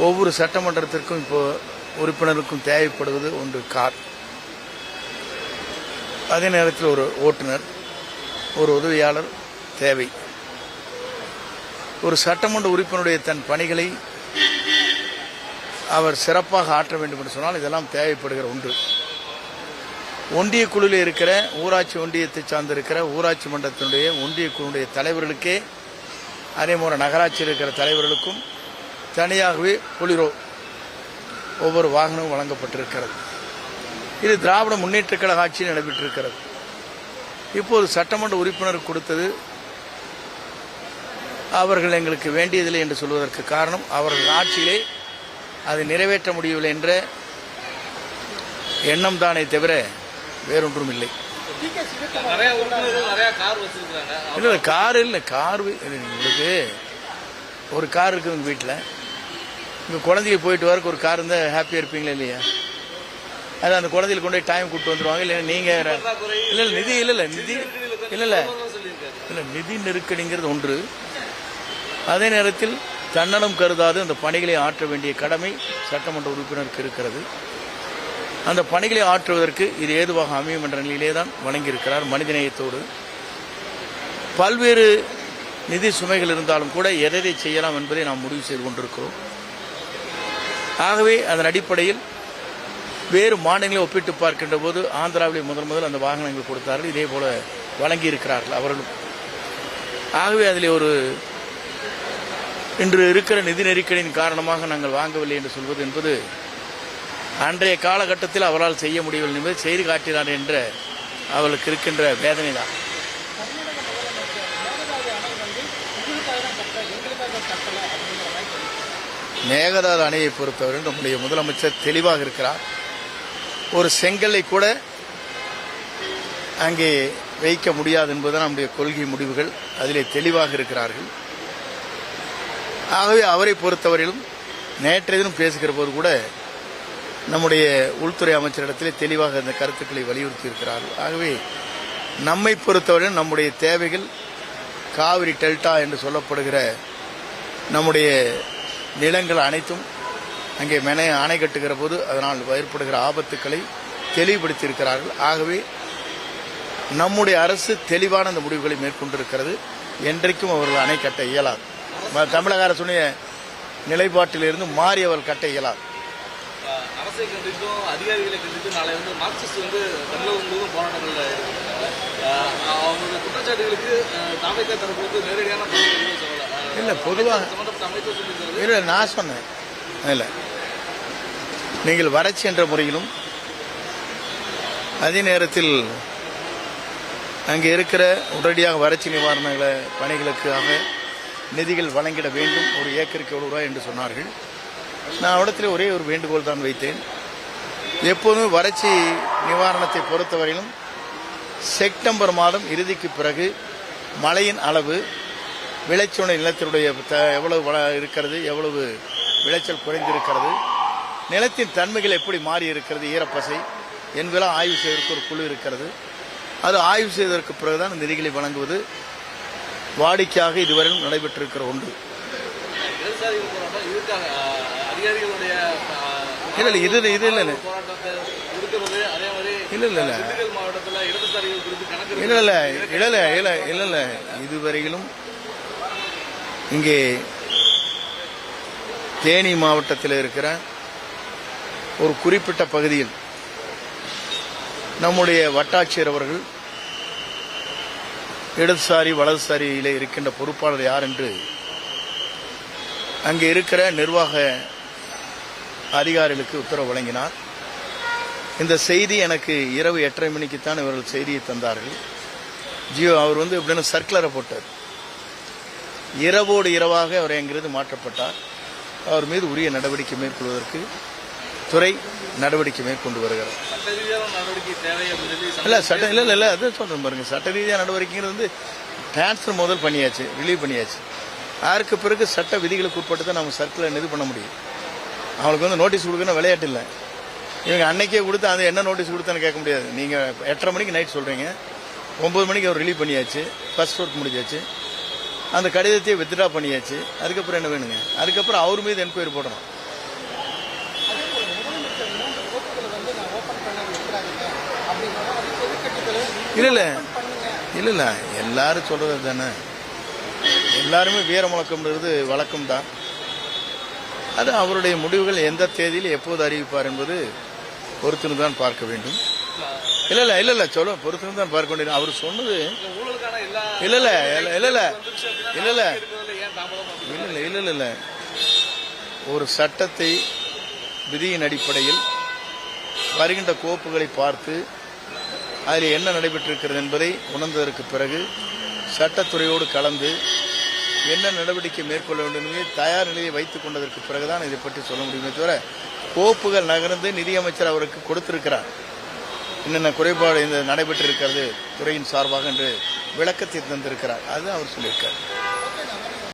ஒவ்வொரு சட்டமன்றத்திற்கும் இப்போ உறுப்பினருக்கும் தேவைப்படுவது ஒன்று கார், அதே நேரத்தில் ஒரு ஓட்டுநர், ஒரு உதவியாளர் தேவை. ஒரு சட்டமன்ற உறுப்பினருடைய தன் பணிகளை அவர் சிறப்பாக ஆற்ற வேண்டும் என்று சொன்னால் இதெல்லாம் தேவைப்படுகிற ஒன்று. ஒன்றிய குழுவில் இருக்கிற ஊராட்சி ஒன்றியத்தை சார்ந்திருக்கிற ஊராட்சி மன்றத்தினுடைய ஒன்றிய குழுவுடைய தலைவர்களுக்கே, அதே போல நகராட்சியில் இருக்கிற தலைவர்களுக்கும் தனியாகவே பொலிரோ ஒவ்வொரு வாகனமும் வழங்கப்பட்டிருக்கிறது. இது திராவிட முன்னேற்ற கழக ஆட்சியில் நடைபெற்றிருக்கிறது. இப்போது சட்டமன்ற உறுப்பினர் கொடுத்தது அவர்கள் எங்களுக்கு வேண்டியதில்லை என்று சொல்வதற்கு காரணம், அவர்கள் ஆட்சியிலே அதை நிறைவேற்ற முடியவில்லை என்ற எண்ணம் தானே தவிர வேறொன்றும் இல்லை. இல்லை கார் இல்லை, கார் உங்களுக்கு ஒரு கார் இருக்குது உங்கள் வீட்டில், உங்கள் குழந்தைக்கு போயிட்டு வரக்கு ஒரு கார் இருந்தால் ஹாப்பியாக இருப்பீங்களா இல்லையா? அது அந்த குழந்தைகளுக்கு கொண்டு போய் டைம் கூப்பிட்டு வந்துடுவாங்க. இல்லை நீங்கள் இல்லை நிதி இல்லை நிதி இல்லை நிதி நெருக்கடிங்கிறது ஒன்று. அதே நேரத்தில் தன்னலம் கருதாது அந்த பணிகளை ஆற்ற வேண்டிய கடமை சட்டமன்ற உறுப்பினருக்கு இருக்கிறது. அந்த பணிகளை ஆற்றுவதற்கு இது ஏதுவாக அமையும் என்ற நிலையிலே தான் வழங்கியிருக்கிறார். மனிதநேயத்தோடு பல்வேறு நிதி சுமைகள் இருந்தாலும் கூட எதை செய்யலாம் என்பதை நாம் முடிவு செய்து கொண்டிருக்கிறோம். ஆகவே அதன் அடிப்படையில் வேறு மாநிலங்களை ஒப்பிட்டு பார்க்கின்ற போது ஆந்திராவிலே முதல் அந்த வாகனங்கள் கொடுத்தார்கள், இதே போல வழங்கியிருக்கிறார்கள் அவர்களும். ஆகவே அதில் ஒரு இன்று இருக்கிற நிதி நெருக்கடியின் காரணமாக நாங்கள் வாங்கவில்லை என்று சொல்வது என்பது அன்றைய காலகட்டத்தில் அவரால் செய்ய முடியவில்லை என்பதை செய்து காட்டினார் என்ற அவர்களுக்கு இருக்கின்ற வேதனை தான். மேகதாது அணையை பொறுத்தவரை நம்முடைய முதலமைச்சர் தெளிவாக இருக்கிறார். ஒரு செங்கலை கூட அங்கே வைக்க முடியாது என்பதுதான் நம்முடைய கொள்கை முடிவுகள். அதிலே தெளிவாக இருக்கிறார்கள். ஆகவே அவரை பொறுத்தவரையிலும் நேற்றைய தினம் பேசுகிற போது கூட நம்முடைய உள்துறை அமைச்சரிடத்திலே தெளிவாக அந்த கருத்துக்களை வலியுறுத்தி இருக்கிறார்கள். ஆகவே நம்மை பொறுத்தவரையிலும் நம்முடைய தேவைகள் காவிரி டெல்டா என்று சொல்லப்படுகிற நம்முடைய நிலங்கள் அனைத்தும் அங்கே அணை கட்டுகிற போது அதனால் ஏற்படுகிற ஆபத்துக்களை தெளிவுபடுத்தியிருக்கிறார்கள். ஆகவே நம்முடைய அரசு தெளிவான அந்த முடிவுகளை மேற்கொண்டிருக்கிறது. என்றைக்கும் அவர்கள் அணை கட்ட இயலாது. தமிழக அரசுடைய நிலைப்பாட்டிலிருந்து மாறி அவர் கட்ட இயலாது. அரசை கண்டித்தும் அதிகாரிகளை கண்டித்தும் நாளை மார்க்சிஸ்ட் தமிழகம் முழுவதும் போராட்டங்கள் அவங்களுடைய குற்றச்சாட்டுகளுக்கு தாவேகா தரப்புக்கு நேரடியான இல்லை பொதுவாக இல்லை நான் சொன்னேன். இல்லை நீங்கள் வறட்சி என்ற முறையிலும் அதே நேரத்தில் அங்கே இருக்கிற உடனடியாக வறட்சி நிவாரண பணிகளுக்காக நிதிகள் வழங்கிட வேண்டும். ஒரு ஏக்கருக்கு எவ்வளவு ரூபாய் என்று சொன்னார்கள். நான் அவடத்தில் ஒரே ஒரு வேண்டுகோள் தான் வைத்தேன். எப்போதும் வறட்சி நிவாரணத்தை பொறுத்தவரையிலும் செப்டம்பர் மாதம் இறுதிக்கு பிறகு மழையின் அளவு, விளைச்சல் நிலத்தினுடைய எவ்வளவு இருக்கிறது, எவ்வளவு விளைச்சல் குறைந்திருக்கிறது, நிலத்தின் தன்மைகள் எப்படி மாறி இருக்கிறது, ஈரப்பசை என்பதெல்லாம் ஆய்வு செய்வதற்கு ஒரு குழு இருக்கிறது. அது ஆய்வு செய்வதற்கு பிறகுதான் நிதிகளை வழங்குவது வாடிக்கையாக இதுவரையும் நடைபெற்றிருக்கிற ஒன்று. இல்லை இது இல்லை இல்லை இல்லை இல்லை இல்லை இல்லை இதுவரையிலும் இங்கே தேனி மாவட்டத்தில் இருக்கிற ஒரு குறிப்பிட்ட பகுதியில் நம்முடைய வட்டாட்சியர் அவர்கள் இடதுசாரி வலதுசாரியிலே இருக்கின்ற பொறுப்பாளர் யார் என்று அங்கே இருக்கிற நிர்வாக அதிகாரிகளுக்கு உத்தரவு வழங்கினார். இந்த செய்தி எனக்கு இரவு 8:30 மணிக்குத்தான் இவர்கள் செய்தியை தந்தார்கள். அவர் எப்படின்னு சர்க்குலரை போட்டார். இரவோடு இரவாக அவர் எங்கிருந்து மாற்றப்பட்டார். அவர் மீது உரிய நடவடிக்கை மேற்கொள்வதற்கு துறை நடவடிக்கை மேற்கொண்டு வருகிறது. இல்லை அதான் சொல்றேன் பாருங்க. சட்ட ரீதியான நடவடிக்கைங்கிறது டிரான்ஸ்ஃபர் முதல் பண்ணியாச்சு, ரிலீவ் பண்ணியாச்சு. அதற்கு பிறகு சட்ட விதிகளுக்கு உட்பட்டு தான் நம்ம சர்க்குலர் இது பண்ண முடியும். அவங்களுக்கு நோட்டீஸ் கொடுக்கணும் விளையாட்டு இல்லை. இவங்க அன்னைக்கே கொடுத்து அது என்ன நோட்டீஸ் கொடுத்தான்னு கேட்க முடியாது. நீங்கள் 8:30 மணிக்கு நைட் சொல்கிறீங்க, 9 மணிக்கு அவர் ரிலீவ் பண்ணியாச்சு, ஃபர்ஸ்ட் ஒர்க் முடிஞ்சாச்சு, அந்த கடிதத்தையே வித்ட்ரா பண்ணியாச்சு. அதுக்கப்புறம் என்ன வேணுங்க? அதுக்கப்புறம் அவர் மீது என்கொயரி போடணும். இல்ல இல்ல எல்லாரும் சொல்றது தானே. எல்லாருமே வீர முழக்கம்ன்றது வழக்கம் தான். அது அவருடைய முடிவுகள் எந்த தேதியில் எப்போது அறிவிப்பார் என்பது பொறுத்துன்னு தான் பார்க்க வேண்டும். இல்ல சொல்ல பொறுத்துன்னு தான் பார்க்க வேண்டும். அவர் சொன்னது இல்ல ஒரு சட்டத்தை விதியின் அடிப்படையில் வருகின்ற கோப்புகளை பார்த்து அதில் என்ன நடைபெற்றிருக்கிறது என்பதை உணர்ந்ததற்கு பிறகு சட்டத்துறையோடு கலந்து என்ன நடவடிக்கை மேற்கொள்ள வேண்டும் என்பதை தயார் நிலையை வைத்துக் கொண்டதற்கு பிறகுதான் இதை பற்றி சொல்ல முடியுமே தவிர கோப்புகள் நகர்ந்து நிதியமைச்சர் அவருக்கு கொடுத்திருக்கிறார். என்னென்ன குறைபாடு இந்த நடைபெற்றிருக்கிறது துறையின் சார்பாக என்று விளக்கத்தை தந்திருக்கிறார். அதுதான் அவர் சொல்லியிருக்கார்.